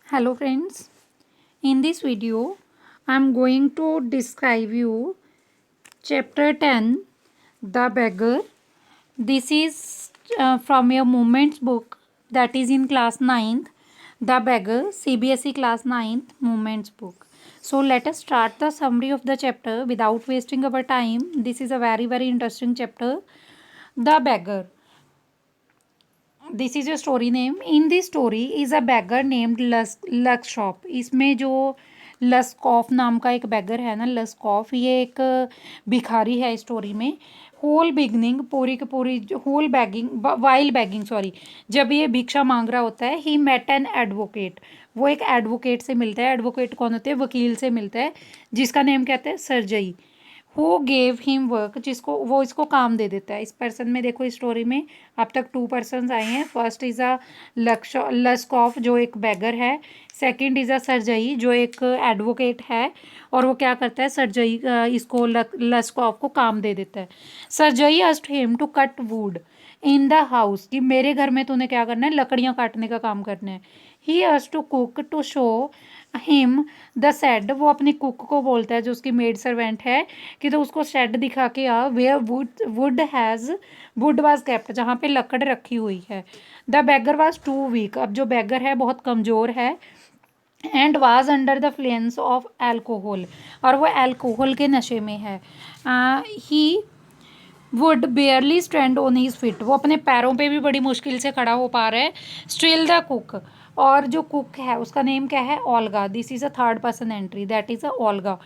Hello friends, in this video I am going to describe you chapter 10 The Beggar. This is from your movements book that is in class 9th The Beggar CBSE class 9th movements book. So let us start the summary of the chapter without wasting our time. This is a very interesting chapter. The Beggar. This is a story name in this story is a beggar named Lushkoff. इसमें जो लस्कॉफ नाम का एक bagger है ना, लस्कॉफ, ये एक भिखारी है स्टोरी में। होल बिगनिंग, पूरी की पूरी whole begging while begging sorry, जब ये भिक्षा मांग रहा होता है, ही मेट एन एडवोकेट। वो एक एडवोकेट से मिलता है। एडवोकेट कौन होते हैं? वकील से मिलता है, जिसका नेम कहते हैं सरजई। हु गेव हिम वर्क, जिसको वो इसको काम दे देता है। इस पर्सन में देखो, इस स्टोरी में अब तक 2 पर्सन्स आए हैं। फर्स्ट इज़ अ लस्कॉफ जो एक बैगर है। सेकंड इज़ अ सरजई जो एक एडवोकेट है। और वो क्या करता है, सरजई इसको लस्कॉफ को काम दे देता है। Sergei asked him to cut wood in the house, कि मेरे घर में तूने क्या करना है, लकड़ियाँ काटने का काम करना है। He asked to cook to show him the shed, वो अपनी कुक को बोलता है जो उसकी मेड सर्वेंट है कि तो उसको शेड दिखा के आ, वेयर वुड वाज केप्ट, जहाँ पे लकड़ रखी हुई है। The beggar was too weak, अब जो बैगर है बहुत कमज़ोर है। And was under the influence of alcohol, और वो एल्कोहल के नशे में है। He would barely stand on his feet, वो अपने पैरों पे भी बड़ी मुश्किल से खड़ा हो पा रहा है। स्टिल द कुक, और जो कुक है उसका नेम क्या है? Olga. This is a third person entry, that is a Olga.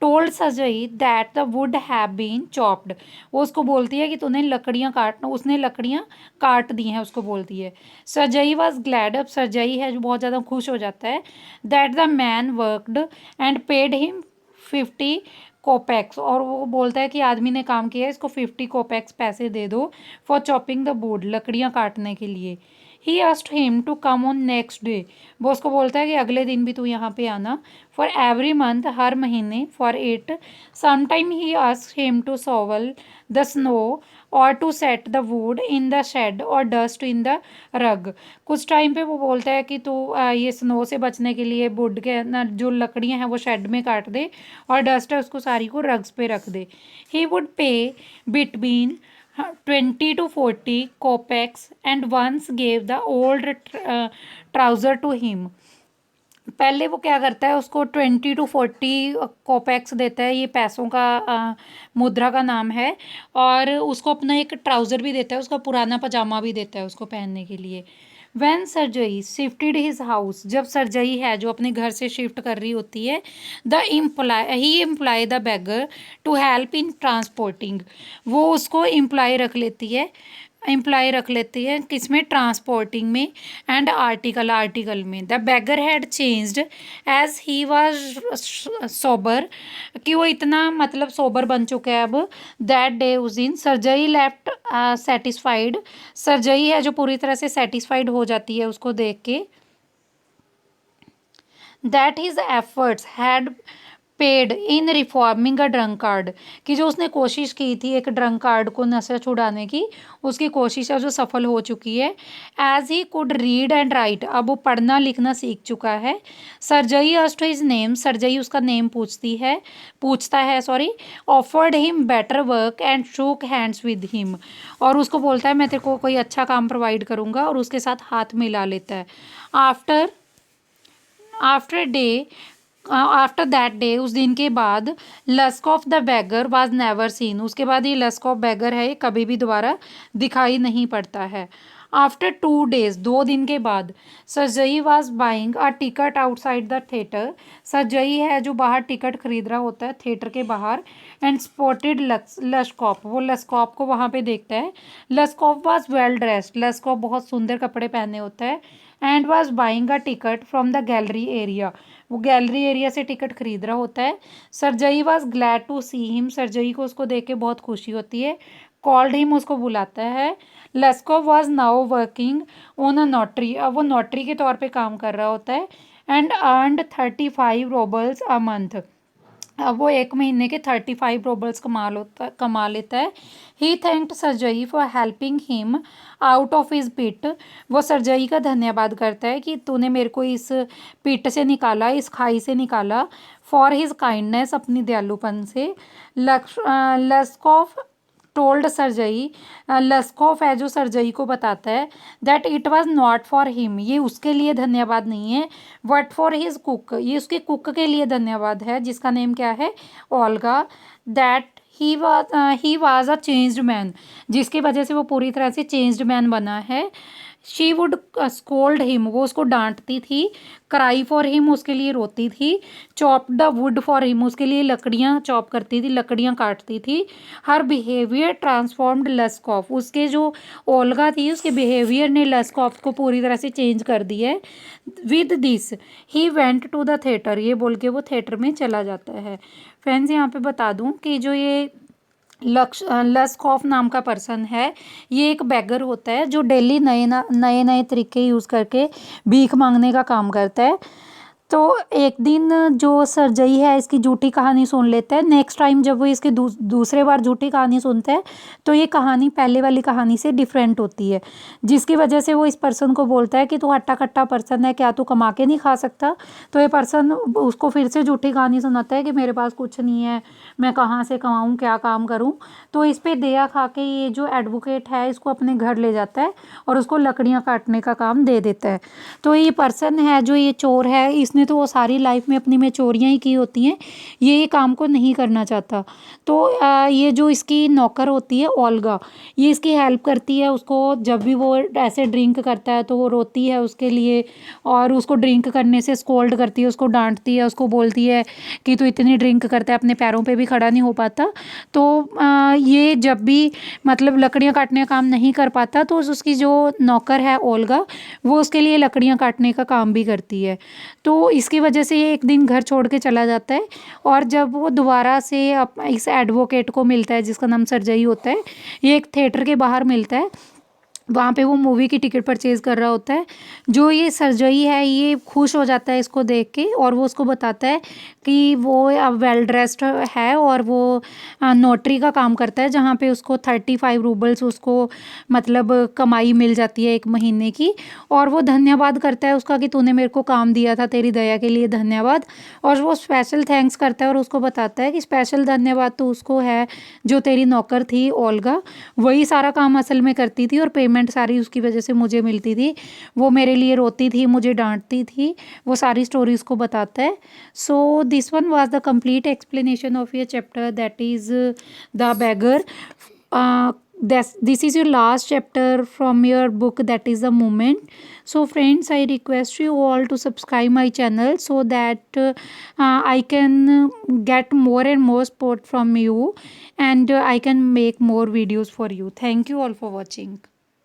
Told सजई that the wood have been chopped, वो उसको बोलती है कि तूने लकड़ियाँ काटना, उसने लकड़ियाँ काट दी हैं, उसको बोलती है। सरजई वॉज ग्लैड, अब सरजई है जो बहुत ज़्यादा खुश हो जाता है। That the man worked and paid him 50 कोपैक्स, और वो बोलता है कि आदमी ने काम किया है, इसको 50 कोपैक्स पैसे दे दो फॉर चॉपिंग द वुड, लकड़ियाँ काटने के लिए। He asked him to come on next day, वो उसको बोलता है कि अगले दिन भी तू यहाँ पे आना। फॉर एवरी मंथ, हर महीने। For it sometime he asked him to shovel the snow और to set the wood in the shed और डस्ट इन द रग। कुछ टाइम पे वो बोलता है कि तू ये स्नो से बचने के लिए वुड के ना जो लकड़ियाँ हैं वो शेड में काट दे, और डस्ट है उसको सारी को रग्स पे रख दे। He would pay between 20 to 40 kopecks and once gave the old trouser to him. पहले वो क्या करता है, उसको 20 to 40 कोपैक्स देता है, ये पैसों का मुद्रा का नाम है। और उसको अपना एक ट्राउज़र भी देता है, उसका पुराना पजामा भी देता है उसको पहनने के लिए। वैन सरजई शिफ्टेड हिज हाउस, जब सरजई है जो अपने घर से शिफ्ट कर रही होती है, the employ the beggar to help in transporting, वो उसको एम्प्लॉय रख लेती है किसमें? ट्रांसपोर्टिंग में एंड आर्टिकल में। The beggar had changed as he was sober, कि वो इतना मतलब सोबर बन चुका है अब। दैट डे, उस दिन, सरजई लेफ्ट सेटिस्फाइड, सरजई है जो पूरी तरह से सेटिस्फाइड हो जाती है उसको देख के। That his efforts had paid in reforming a drunkard, कि जो उसने कोशिश की थी एक ड्रंकार्ड को नशा छुड़ाने की, उसकी कोशिश है जो सफल हो चुकी है। As he could read and write, अब वो पढ़ना लिखना सीख चुका है। Sergei asked his name, Sergei उसका नेम पूछता है sorry. Offered him better work and shook hands with him, और उसको बोलता है मैं तेरे को कोई अच्छा काम प्रोवाइड करूँगा, और उसके साथ हाथ मिला लेता है। After after day after that day, उस दिन के बाद, Lushkoff the beggar was never seen, उसके बाद ये लस्क ऑफ बैगर है, ये कभी भी दोबारा दिखाई नहीं पड़ता है। आफ्टर 2 days, 2 दिन के बाद, Sergei was buying a ticket outside the theatre, Sergei है जो बाहर टिकट खरीद रहा होता है थिएटर के बाहर। एंड स्पॉटेड लस्कॉफ, वो लस्कॉफ को वहाँ पे देखता है। Lushkoff was well dressed, Lushkoff बहुत सुंदर कपड़े पहने होता है। And was buying a ticket from the gallery area, वो गैलरी एरिया से टिकट खरीद रहा होता है। Sergei was glad to see him, Sergei को उसको देख के बहुत खुशी होती है। कॉल्ड हिम, उसको बुलाता है। LESCO was now working on a notary, अब वो नोटरी के तौर पे काम कर रहा होता है। And earned 35 roubles a month, अब वो 1 महीने के 35 रूबल्स कमा लेता है। He thanked Sergei for helping him out of his pit. वो सर्जई का धन्यवाद करता है कि तूने मेरे को इस पिट से निकाला, इस खाई से निकाला। फॉर हिज काइंडनेस, अपनी दयालुपन से। लस्कॉफ टोल्ड सर्जई, लस्कॉफ है जो सर्जई को बताता है that it was not for him, ये उसके लिए धन्यवाद नहीं है, बट फॉर हिज कुक, ये उसके कुक के लिए धन्यवाद है जिसका नेम क्या है, Olga. That he was a changed man, जिसकी वजह से वो पूरी तरह से चेंज्ड मैन बना है। शी वुड स्कोल्ड हिम, वो उसको डांटती थी। क्राई फॉर हिम, उसके लिए रोती थी। Chop the wood for him, उसके लिए लकड़ियाँ चॉप करती थी, लकड़ियाँ काटती थी। हर बिहेवियर ट्रांसफॉर्म्ड लस्कॉफ, उसके जो ओल्गा थी उसके बिहेवियर ने लस्कॉफ को पूरी तरह से चेंज कर दिया है। With this he went to the theatre, ये बोल के वो थिएटर में चला जाता है। फ्रेंड्स, यहाँ पे बता दूँ कि जो ये लस्कॉफ नाम का पर्सन है, ये एक बैगर होता है जो डेली नए नए तरीके यूज़ करके भीख मांगने का काम करता है। तो एक दिन जो सर्जई है इसकी झूठी कहानी सुन लेता है। नेक्स्ट टाइम जब वो इसके दूसरे बार झूठी कहानी सुनता है तो ये कहानी पहले वाली कहानी से डिफरेंट होती है, जिसकी वजह से वो इस पर्सन को बोलता है कि तू हट्टा कट्टा पर्सन है, क्या तू कमा के नहीं खा सकता। तो ये पर्सन उसको फिर से झूठी कहानी सुनाता है कि मेरे पास कुछ नहीं है, मैं कहाँ से कमाऊँ, क्या काम करूँ। तो इस पे दया खा के ये जो एडवोकेट है इसको अपने घर ले जाता है और उसको लकड़ियाँ काटने का काम दे देता है। तो ये पर्सन है जो ये चोर है, इसने तो वो सारी लाइफ में अपनी में चोरियाँ ही की होती हैं, ये काम को नहीं करना चाहता। तो ये जो इसकी नौकर होती है ओल्गा, ये इसकी हेल्प करती है उसको। जब भी वो ऐसे ड्रिंक करता है तो वो रोती है उसके लिए और उसको ड्रिंक करने से स्कोल्ड करती है, उसको डांटती है, उसको बोलती है कि तू इतनी ड्रिंक करता है, अपने पैरों पे भी खड़ा नहीं हो पाता। तो ये जब भी मतलब लकड़ियाँ काटने का काम नहीं कर पाता तो उसकी जो नौकर है ओल्गा, वो उसके लिए लकड़ियाँ काटने का काम भी करती है। तो इसकी वजह से ये एक दिन घर छोड़ के चला जाता है और जब वो दोबारा से इस एडवोकेट को मिलता है जिसका नाम सर्जई होता है, ये एक थिएटर के बाहर मिलता है। वहाँ पे वो मूवी की टिकट परचेज़ कर रहा होता है। जो ये सर्जई है ये खुश हो जाता है इसको देख के और वो उसको बताता है कि वो अब वेल ड्रेस्ड है और वो नोटरी का काम करता है जहाँ पे उसको 35 रूबल्स उसको मतलब कमाई मिल जाती है 1 महीने की। और वो धन्यवाद करता है उसका कि तूने मेरे को काम दिया था, तेरी दया के लिए धन्यवाद। और वो स्पेशल थैंक्स करता है और उसको बताता है कि स्पेशल धन्यवाद तो उसको है जो तेरी नौकर थी ओल्गा, वही सारा काम असल में करती थी और पेमेंट सारी उसकी वजह से मुझे मिलती थी। वो मेरे लिए रोती थी, मुझे डांटती थी, वो सारी स्टोरी उसको बताता है। So this one was the complete explanation of your chapter that is the beggar. This is your last chapter from your book, that is the moment. So friends, I request you all to subscribe my channel so that I can get more and more support from you and I can make more videos for you. Thank you all for watching.